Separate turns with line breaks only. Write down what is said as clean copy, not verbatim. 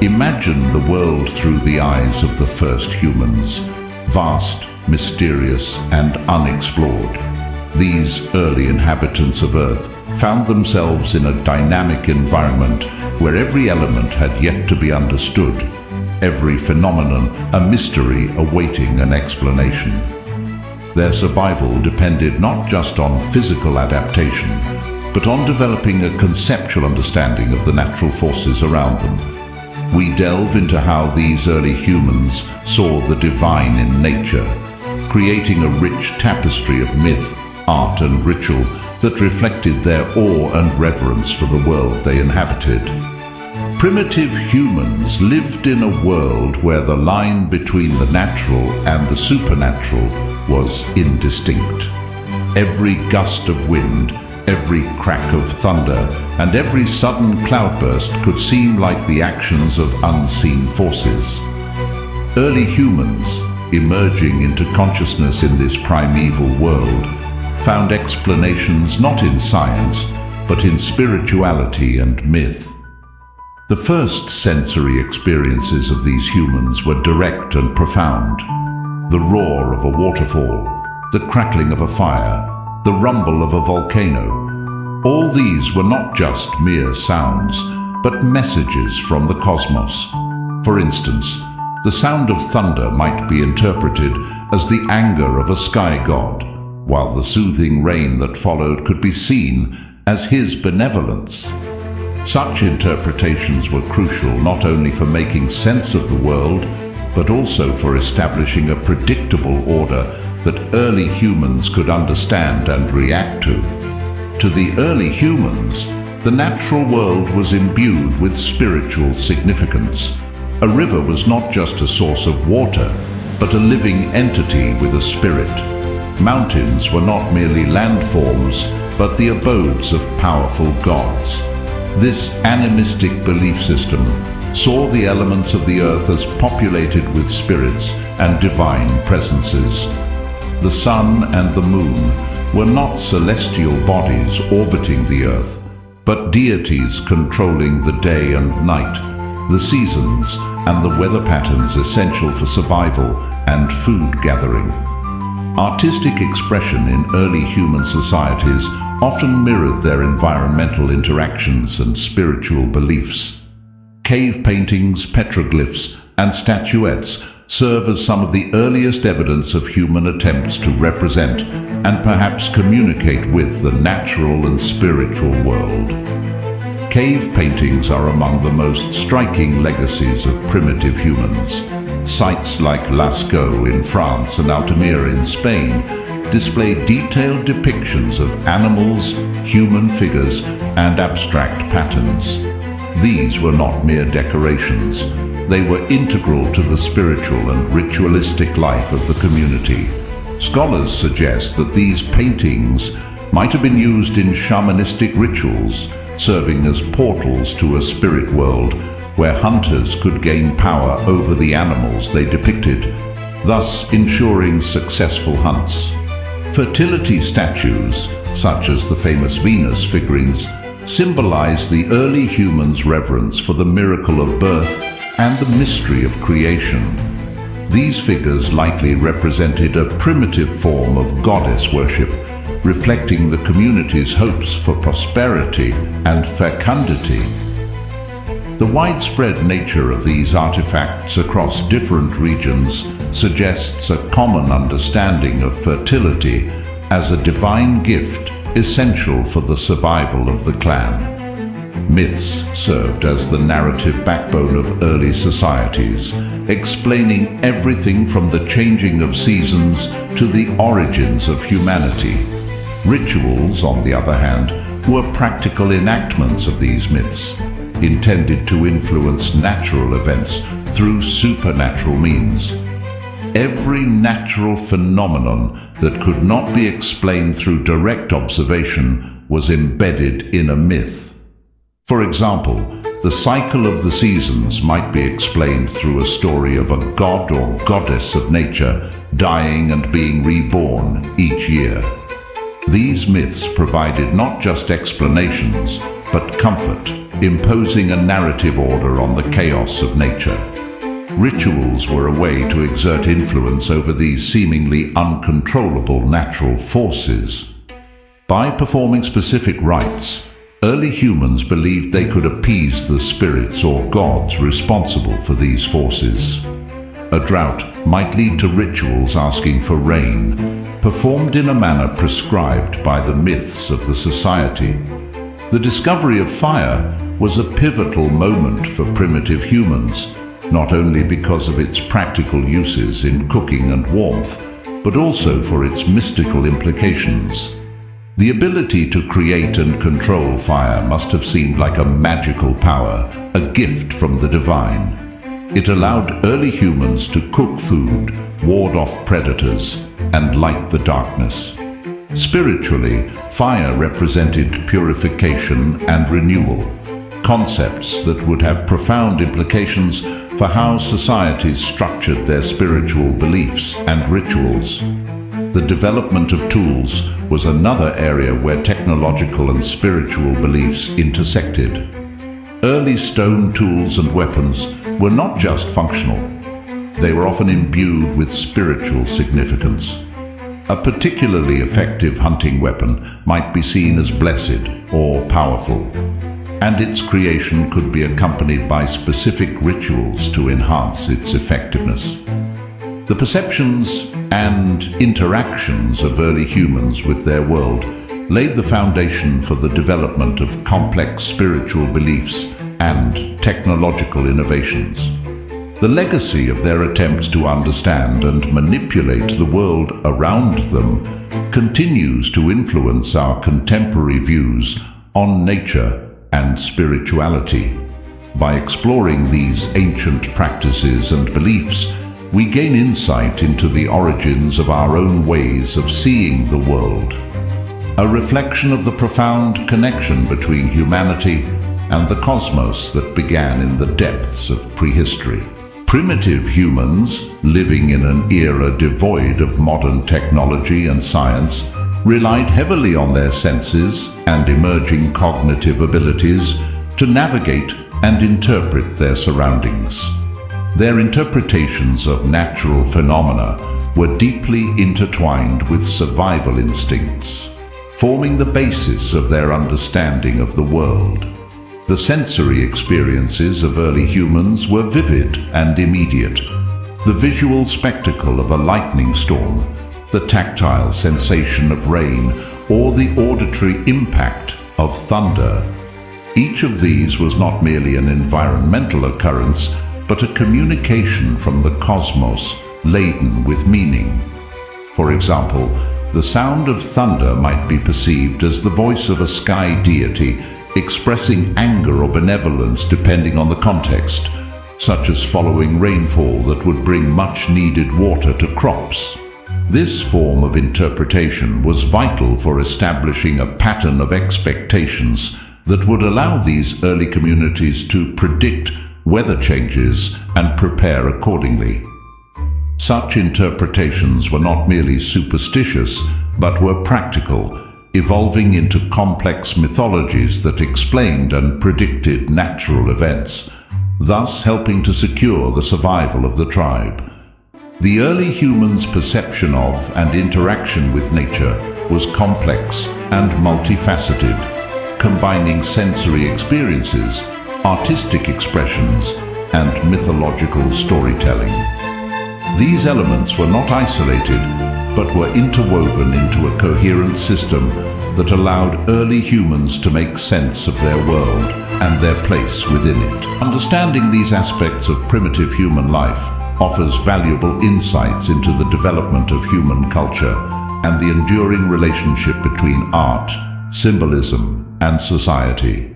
Imagine the world through the eyes of the first humans, vast, mysterious, and unexplored. These early inhabitants of Earth found themselves in a dynamic environment where every element had yet to be understood, every phenomenon a mystery awaiting an explanation. Their survival depended not just on physical adaptation, but on developing a conceptual understanding of the natural forces around them. We delve into how these early humans saw the divine in nature, creating a rich tapestry of myth, art, and ritual that reflected their awe and reverence for the world they inhabited. Primitive humans lived in a world where the line between the natural and the supernatural was indistinct. Every gust of wind, every crack of thunder, and every sudden cloudburst could seem like the actions of unseen forces. Early humans, emerging into consciousness in this primeval world, found explanations not in science, but in spirituality and myth. The first sensory experiences of these humans were direct and profound. The roar of a waterfall, the crackling of a fire, the rumble of a volcano. All these were not just mere sounds, but messages from the cosmos. For instance, the sound of thunder might be interpreted as the anger of a sky god, while the soothing rain that followed could be seen as his benevolence. Such interpretations were crucial not only for making sense of the world, but also for establishing a predictable order that early humans could understand and react to. To the early humans, the natural world was imbued with spiritual significance. A river was not just a source of water, but a living entity with a spirit. Mountains were not merely landforms, but the abodes of powerful gods. This animistic belief system saw the elements of the earth as populated with spirits and divine presences. The sun and the moon were not celestial bodies orbiting the earth, but deities controlling the day and night, the seasons, and the weather patterns essential for survival and food gathering. Artistic expression in early human societies often mirrored their environmental interactions and spiritual beliefs. Cave paintings, petroglyphs, and statuettes serve as some of the earliest evidence of human attempts to represent and perhaps communicate with the natural and spiritual world. Cave paintings are among the most striking legacies of primitive humans. Sites like Lascaux in France and Altamira in Spain display detailed depictions of animals, human figures, and abstract patterns. These were not mere decorations. They were integral to the spiritual and ritualistic life of the community. Scholars suggest that these paintings might have been used in shamanistic rituals, serving as portals to a spirit world where hunters could gain power over the animals they depicted, thus ensuring successful hunts. Fertility statues, such as the famous Venus figurines, symbolize the early humans' reverence for the miracle of birth and the mystery of creation. These figures likely represented a primitive form of goddess worship, reflecting the community's hopes for prosperity and fecundity. The widespread nature of these artifacts across different regions suggests a common understanding of fertility as a divine gift essential for the survival of the clan. Myths served as the narrative backbone of early societies, explaining everything from the changing of seasons to the origins of humanity. Rituals, on the other hand, were practical enactments of these myths, intended to influence natural events through supernatural means. Every natural phenomenon that could not be explained through direct observation was embedded in a myth. For example, the cycle of the seasons might be explained through a story of a god or goddess of nature dying and being reborn each year. These myths provided not just explanations, but comfort. imposing a narrative order on the chaos of nature. Rituals were a way to exert influence over these seemingly uncontrollable natural forces. By performing specific rites, early humans believed they could appease the spirits or gods responsible for these forces. A drought might lead to rituals asking for rain, performed in a manner prescribed by the myths of the society. The discovery of fire was a pivotal moment for primitive humans, not only because of its practical uses in cooking and warmth, but also for its mystical implications. The ability to create and control fire must have seemed like a magical power, a gift from the divine. It allowed early humans to cook food, ward off predators, and light the darkness. Spiritually, fire represented purification and renewal, concepts that would have profound implications for how societies structured their spiritual beliefs and rituals. The development of tools was another area where technological and spiritual beliefs intersected. Early stone tools and weapons were not just functional. They were often imbued with spiritual significance. A particularly effective hunting weapon might be seen as blessed or powerful, and its creation could be accompanied by specific rituals to enhance its effectiveness. The perceptions and interactions of early humans with their world laid the foundation for the development of complex spiritual beliefs and technological innovations. The legacy of their attempts to understand and manipulate the world around them continues to influence our contemporary views on nature and spirituality. By exploring these ancient practices and beliefs, we gain insight into the origins of our own ways of seeing the world, a reflection of the profound connection between humanity and the cosmos that began in the depths of prehistory. Primitive humans, living in an era devoid of modern technology and science, relied heavily on their senses and emerging cognitive abilities to navigate and interpret their surroundings. Their interpretations of natural phenomena were deeply intertwined with survival instincts, forming the basis of their understanding of the world. The sensory experiences of early humans were vivid and immediate. The visual spectacle of a lightning storm, the tactile sensation of rain, or the auditory impact of thunder. Each of these was not merely an environmental occurrence, but a communication from the cosmos laden with meaning. For example, the sound of thunder might be perceived as the voice of a sky deity expressing anger or benevolence depending on the context, such as following rainfall that would bring much-needed water to crops. This form of interpretation was vital for establishing a pattern of expectations that would allow these early communities to predict weather changes and prepare accordingly. Such interpretations were not merely superstitious, but were practical, evolving into complex mythologies that explained and predicted natural events, thus helping to secure the survival of the tribe. The early humans' perception of and interaction with nature was complex and multifaceted, combining sensory experiences, artistic expressions, and mythological storytelling. These elements were not isolated, but were interwoven into a coherent system that allowed early humans to make sense of their world and their place within it. Understanding these aspects of primitive human life offers valuable insights into the development of human culture and the enduring relationship between art, symbolism, and society.